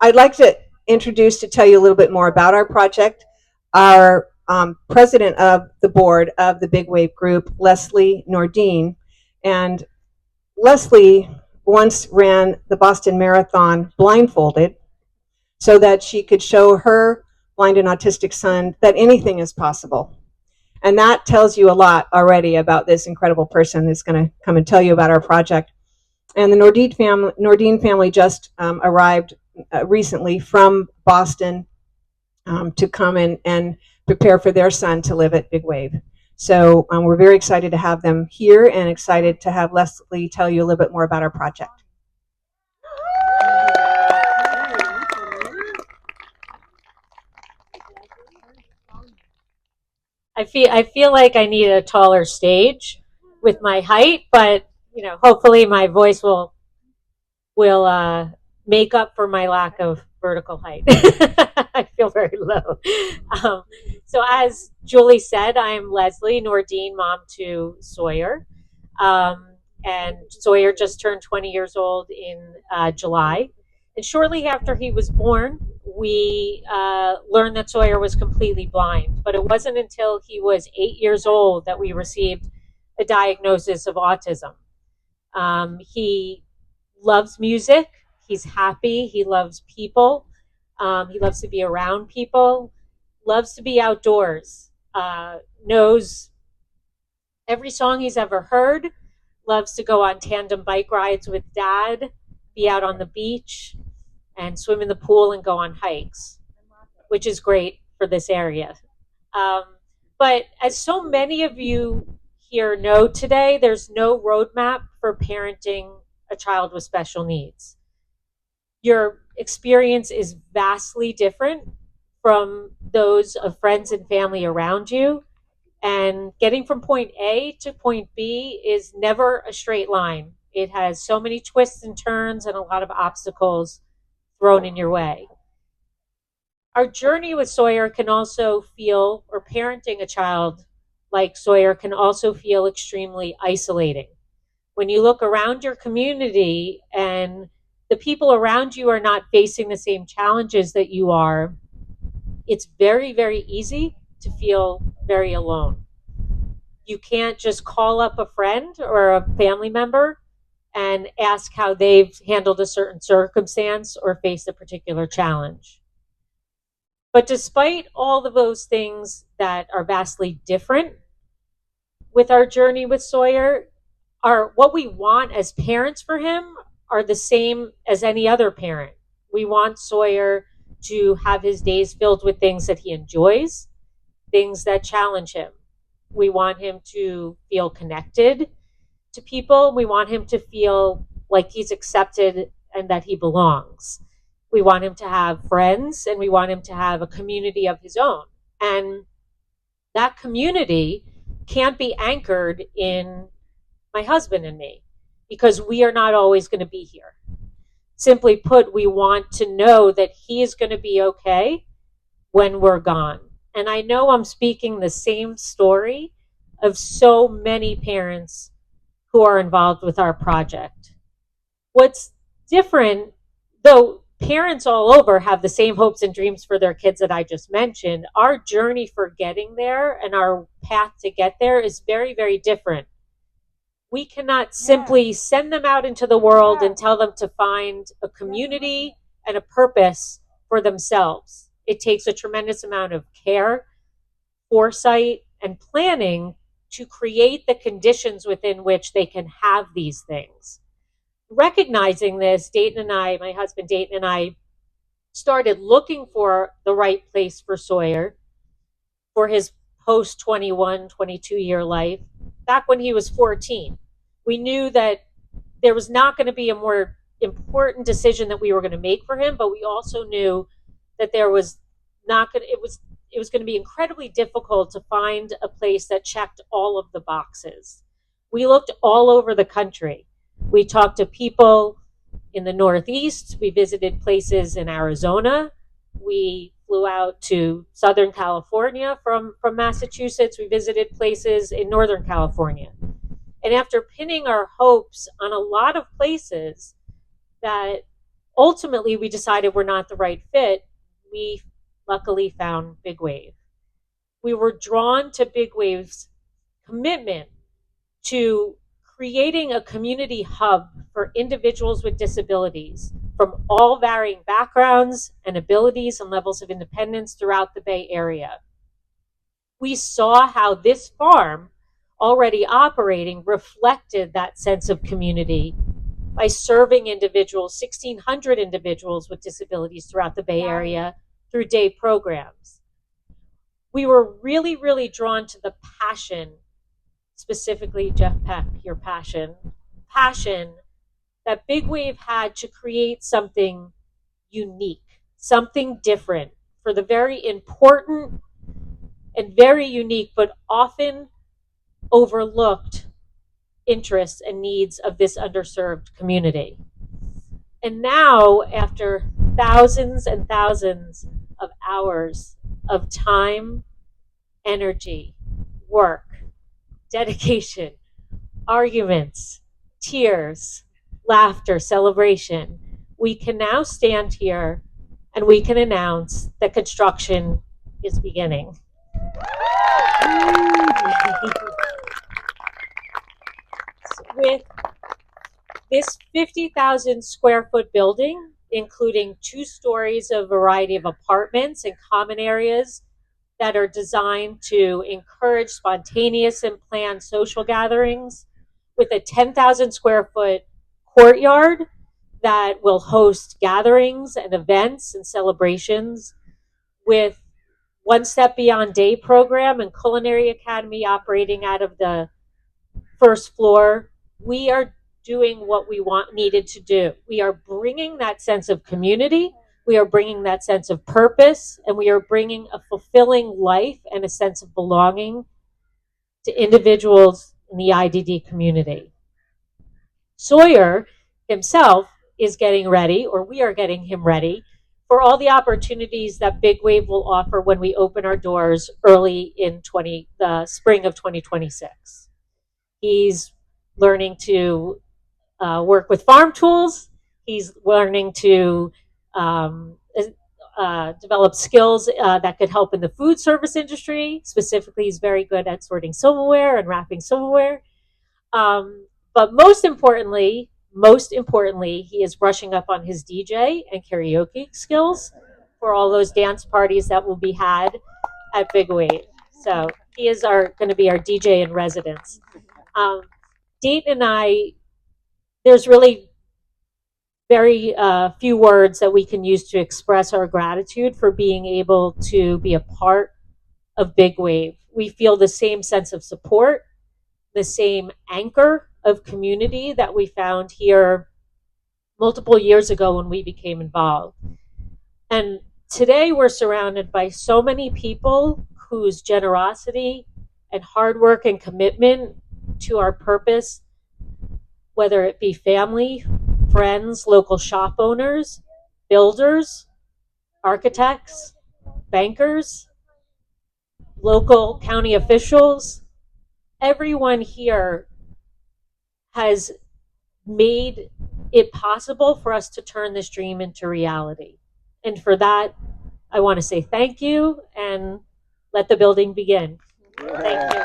I'd like to tell you a little bit more about our project. Our president of the board of the Big Wave Group, Leslie Nordin, and Leslie once ran the Boston Marathon blindfolded so that she could show her blind and autistic son that anything is possible. And that tells you a lot already about this incredible person who's going to come and tell you about our project. And the Nordin family just arrived recently from Boston to come in and prepare for their son to live at Big Wave. So we're very excited to have them here and excited to have Leslie tell you a little bit more about our project. I feel like I need a taller stage with my height, but hopefully my voice will make up for my lack of vertical height. I feel very low. So as Julie said, I'm Leslie Nordin, mom to Sawyer. And Sawyer just turned 20 years old in July. And shortly after he was born, we learned that Sawyer was completely blind. But it wasn't until he was 8 years old that we received a diagnosis of autism. He loves music. He's happy. He loves people. He loves to be around people. Loves to be outdoors. Knows every song he's ever heard. Loves to go on tandem bike rides with dad. Be out on the beach and swim in the pool and go on hikes, which is great for this area. But as so many of you here know today, there's no roadmap for parenting a child with special needs. Your experience is vastly different from those of friends and family around you. And getting from point A to point B is never a straight line. It has so many twists and turns and a lot of obstacles thrown in your way. Our journey with Sawyer can also feel, or parenting a child like Sawyer can also feel extremely isolating. When you look around your community and the people around you are not facing the same challenges that you are, it's very, very easy to feel very alone. You can't just call up a friend or a family member and ask how they've handled a certain circumstance or faced a particular challenge. But despite all of those things that are vastly different with our journey with Sawyer, what we want as parents for him are the same as any other parent. We want Sawyer to have his days filled with things that he enjoys, things that challenge him. We want him to feel connected to people. We want him to feel like he's accepted and that he belongs. We want him to have friends, and we want him to have a community of his own. And that community can't be anchored in my husband and me, because we are not always going to be here. Simply put, we want to know that he is going to be okay when we're gone. And I know I'm speaking the same story of so many parents who are involved with our project. What's different, though parents all over have the same hopes and dreams for their kids that I just mentioned, our journey for getting there and our path to get there is very, very different. We cannot simply send them out into the world and tell them to find a community and a purpose for themselves. It takes a tremendous amount of care, foresight, and planning to create the conditions within which they can have these things. Recognizing this, my husband Dayton and I, started looking for the right place for Sawyer for his post 21, 22-year life back when he was 14. We knew that there was not going to be a more important decision that we were going to make for him, but we also knew that it was going to be incredibly difficult to find a place that checked all of the boxes. We looked all over the country. We talked to people in the Northeast. We visited places in Arizona. We flew out to Southern California from Massachusetts. We visited places in Northern California. And after pinning our hopes on a lot of places that ultimately we decided we're not the right fit. We luckily found Big Wave. We were drawn to Big Wave's commitment to creating a community hub for individuals with disabilities from all varying backgrounds and abilities and levels of independence throughout the Bay Area. We saw how this farm, already operating, reflected that sense of community by serving individuals, 1,600 individuals with disabilities throughout the Bay Area through day programs. We were really, really drawn to the passion, specifically, Jeff Peck, your passion that Big Wave had to create something unique, something different for the very important and very unique, but often overlooked interests and needs of this underserved community. And now, after thousands and thousands of hours of time, energy, work, dedication, arguments, tears, laughter, celebration, we can now stand here and we can announce that construction is beginning. With this 50,000 square foot building, including 2 stories of a variety of apartments and common areas that are designed to encourage spontaneous and planned social gatherings, with a 10,000 square foot courtyard that will host gatherings and events and celebrations, with One Step Beyond Day program and Culinary Academy operating out of the first floor. We are doing what we needed to do. We are bringing that sense of community, we are bringing that sense of purpose, and we are bringing a fulfilling life and a sense of belonging to individuals in the IDD community. Sawyer himself is getting ready, or we are getting him ready, for all the opportunities that Big Wave will offer when we open our doors early in the spring of 2026. He's learning to work with farm tools. He's learning to develop skills that could help in the food service industry. Specifically, he's very good at sorting silverware and wrapping silverware. But most importantly, he is brushing up on his DJ and karaoke skills for all those dance parties that will be had at Big Wave. So he is going to be our DJ in residence. Dayton and I, there's really very few words that we can use to express our gratitude for being able to be a part of Big Wave. We feel the same sense of support, the same anchor of community that we found here multiple years ago when we became involved. And today we're surrounded by so many people whose generosity and hard work and commitment to our purpose, whether it be family, friends, local shop owners, builders, architects, bankers, local county officials, everyone here has made it possible for us to turn this dream into reality. And for that, I want to say thank you and let the building begin. Thank you.